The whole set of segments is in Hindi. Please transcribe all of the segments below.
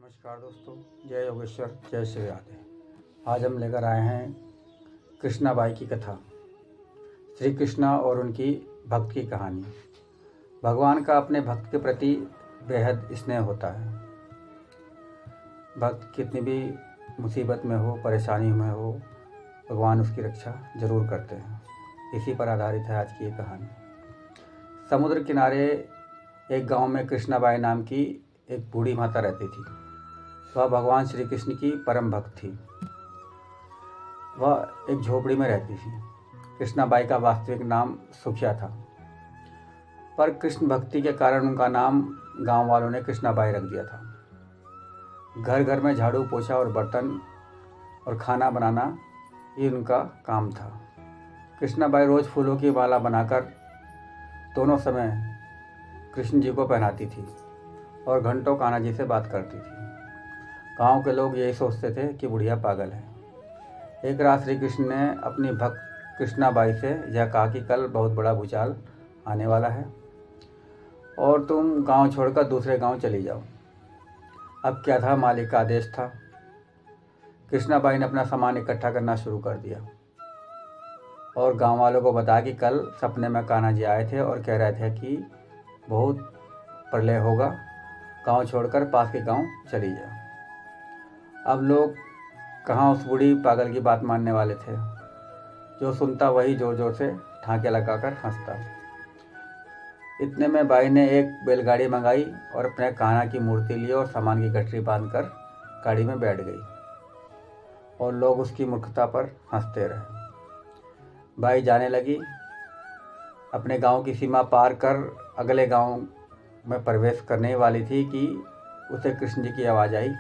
नमस्कार दोस्तों, जय योगेश्वर, जय श्री राधे। आज हम लेकर आए हैं कृष्णाबाई की कथा, श्री कृष्णा और उनकी भक्त की कहानी। भगवान का अपने भक्त के प्रति बेहद स्नेह होता है। भक्त कितनी भी मुसीबत में हो, परेशानी में हो, भगवान उसकी रक्षा जरूर करते हैं। इसी पर आधारित है आज की ये कहानी। समुद्र किनारे एक गांव में कृष्णाबाई नाम की एक बूढ़ी माता रहती थी। वह भगवान श्री कृष्ण की परम भक्त थी। वह एक झोपड़ी में रहती थी। कृष्णाबाई का वास्तविक नाम सुखिया था, पर कृष्ण भक्ति के कारण उनका नाम गांव वालों ने कृष्णाबाई रख दिया था। घर घर में झाड़ू पोछा और बर्तन और खाना बनाना ये उनका काम था। कृष्णाबाई रोज़ फूलों की माला बनाकर दोनों समय कृष्ण जी को पहनाती थी और घंटों कान्हा जी से बात करती थी। गांव के लोग यही सोचते थे कि बुढ़िया पागल है। एक रात श्री कृष्ण ने अपनी भक्त कृष्णाबाई से यह कहा कि कल बहुत बड़ा भूचाल आने वाला है और तुम गांव छोड़कर दूसरे गांव चली जाओ। अब क्या था, मालिक का आदेश था। कृष्णाबाई ने अपना सामान इकट्ठा करना शुरू कर दिया और गांव वालों को बताया कि कल सपने में कान्हा जी आए थे और कह रहे थे कि बहुत प्रलय होगा, गांव छोड़कर पास के गांव चली जाओ। अब लोग कहाँ उस बूढ़ी पागल की बात मानने वाले थे। जो सुनता वही जोर जोर से ठाके लगाकर हंसता। इतने में बाई ने एक बैलगाड़ी मंगाई और अपने कान्हा की मूर्ति ली और सामान की गठरी बांधकर गाड़ी में बैठ गई और लोग उसकी मूर्खता पर हंसते रहे। बाई जाने लगी। अपने गांव की सीमा पार कर अगले गांव में प्रवेश करने वाली थी कि उसे कृष्ण जी की आवाज़ आई,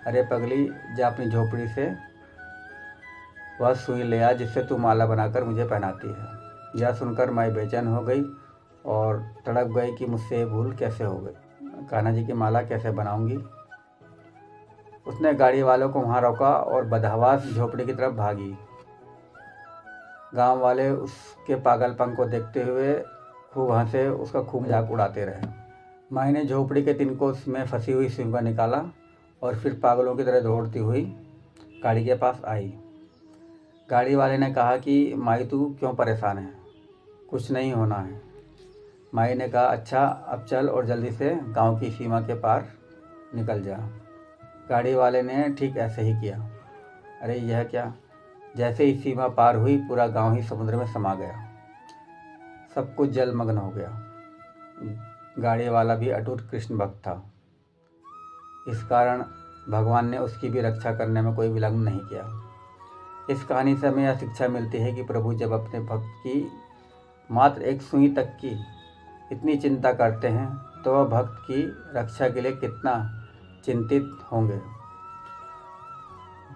अरे पगली, जा अपनी झोपड़ी से वह सुई ले आ जिससे तू माला बनाकर मुझे पहनाती है। यह सुनकर मैं बेचैन हो गई और तड़प गई कि मुझसे ये भूल कैसे हो गई, कान्हा जी की माला कैसे बनाऊंगी। उसने गाड़ी वालों को वहाँ रोका और बदहवास झोपड़ी की तरफ भागी। गांव वाले उसके पागलपन को देखते हुए खूब हंसे, उसका खूब मजाक उड़ाते रहे। माई ने झोपड़ी के तिनकों में फंसी हुई सुई को निकाला और फिर पागलों की तरह दौड़ती हुई गाड़ी के पास आई। गाड़ी वाले ने कहा कि माई तू क्यों परेशान है, कुछ नहीं होना है। माई ने कहा, अच्छा अब चल और जल्दी से गांव की सीमा के पार निकल जा। गाड़ी वाले ने ठीक ऐसे ही किया। अरे यह क्या, जैसे ही सीमा पार हुई पूरा गांव ही समुद्र में समा गया। सब कुछ जलमग्न हो गया। गाड़ी वाला भी अटूट कृष्ण भक्त था। इस कारण भगवान ने उसकी भी रक्षा करने में कोई विलंब नहीं किया। इस कहानी से हमें यह शिक्षा मिलती है कि प्रभु जब अपने भक्त की मात्र एक सुई तक की इतनी चिंता करते हैं तो वह भक्त की रक्षा के लिए कितना चिंतित होंगे।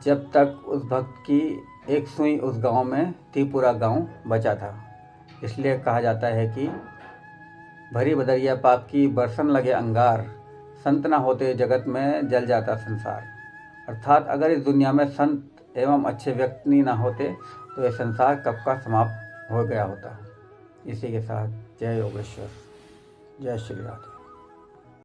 जब तक उस भक्त की एक सुई उस गांव में थी पूरा गांव बचा था। इसलिए कहा जाता है कि भरी बदरिया पाप की बरसन लगे अंगार, संत न होते जगत में जल जाता संसार। अर्थात अगर इस दुनिया में संत एवं अच्छे व्यक्ति न होते तो यह संसार कब का समाप्त हो गया होता। इसी के साथ जय योगेश्वर, जय श्री राधे।